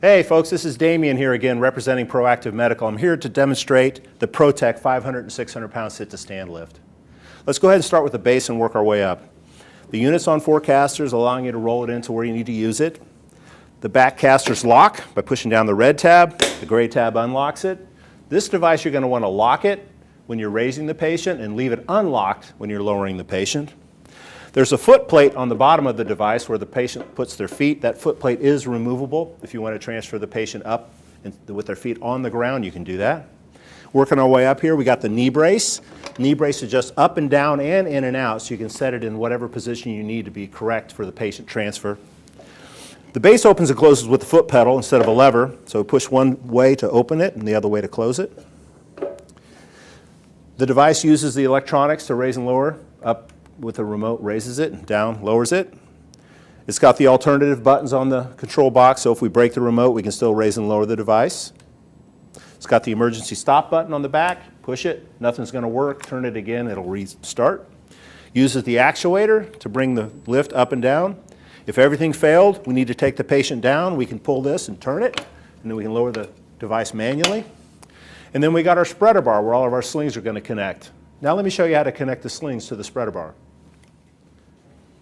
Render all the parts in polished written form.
Hey folks, this is Damien here again representing Proactive Medical. I'm here to demonstrate the Protekt 500 and 600 pound sit-to-stand lift. Let's go ahead and start with the base and work our way up. The unit's on 4 casters, allowing you to roll it into where you need to use it. The back casters lock by pushing down the red tab. The gray tab unlocks it. This device, you're going to want to lock it when you're raising the patient and leave it unlocked when you're lowering the patient. There's a foot plate on the bottom of the device where the patient puts their feet. That foot plate is removable. If you want to transfer the patient up with their feet on the ground, you can do that. Working our way up here, we got the knee brace. Knee brace adjusts up and down and in and out, so you can set it in whatever position you need to be correct for the patient transfer. The base opens and closes with the foot pedal instead of a lever, so push one way to open it and the other way to close it. The device uses the electronics to raise and lower. Up with the remote raises it, down lowers it. It's got the alternative buttons on the control box, so if we break the remote, we can still raise and lower the device. It's got the emergency stop button on the back. Push it, nothing's going to work. Turn it again, it'll restart. Uses the actuator to bring the lift up and down. If everything failed, we need to take the patient down. We can pull this and turn it, and then we can lower the device manually. And then we got our spreader bar where all of our slings are going to connect. Now let me show you how to connect the slings to the spreader bar.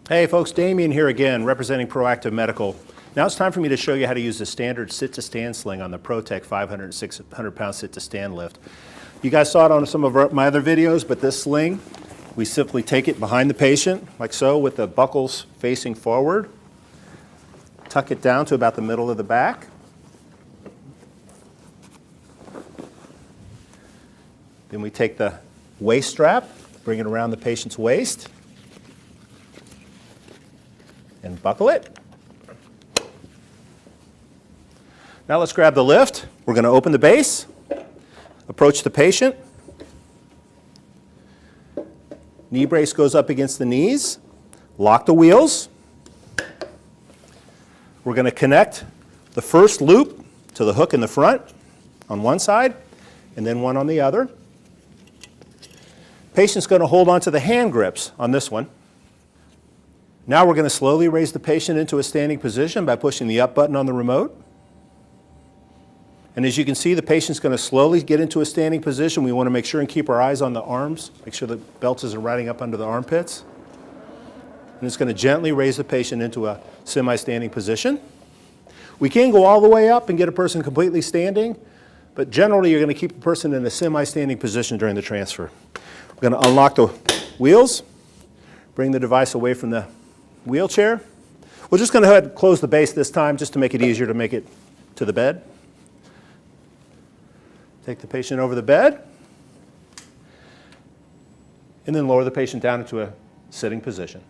Hey folks, Damien here again, representing Proactive Medical. Now it's time for me to show you how to use the standard sit-to-stand sling on the Protekt 500 and 600 pound sit-to-stand lift. You guys saw it on some of my other videos, but this sling, we simply take it behind the patient, like so, with the buckles facing forward. Tuck it down to about the middle of the back. Then we take the waist strap, bring it around the patient's waist, and buckle it. Now let's grab the lift. We're going to open the base, approach the patient. Knee brace goes up against the knees. Lock the wheels. We're going to connect the first loop to the hook in the front on one side and then one on the other. Patient's going to hold on to the hand grips on this one. Now we're going to slowly raise the patient into a standing position by pushing the up button on the remote. And as you can see, the patient's going to slowly get into a standing position. We want to make sure and keep our eyes on the arms, make sure the belt isn't riding up under the armpits. And it's going to gently raise the patient into a semi-standing position. We can go all the way up and get a person completely standing, but generally you're going to keep the person in a semi-standing position during the transfer. We're going to unlock the wheels, bring the device away from the wheelchair. We're just going to go ahead and close the base this time just to make it easier to make it to the bed. Take the patient over the bed, and then lower the patient down into a sitting position.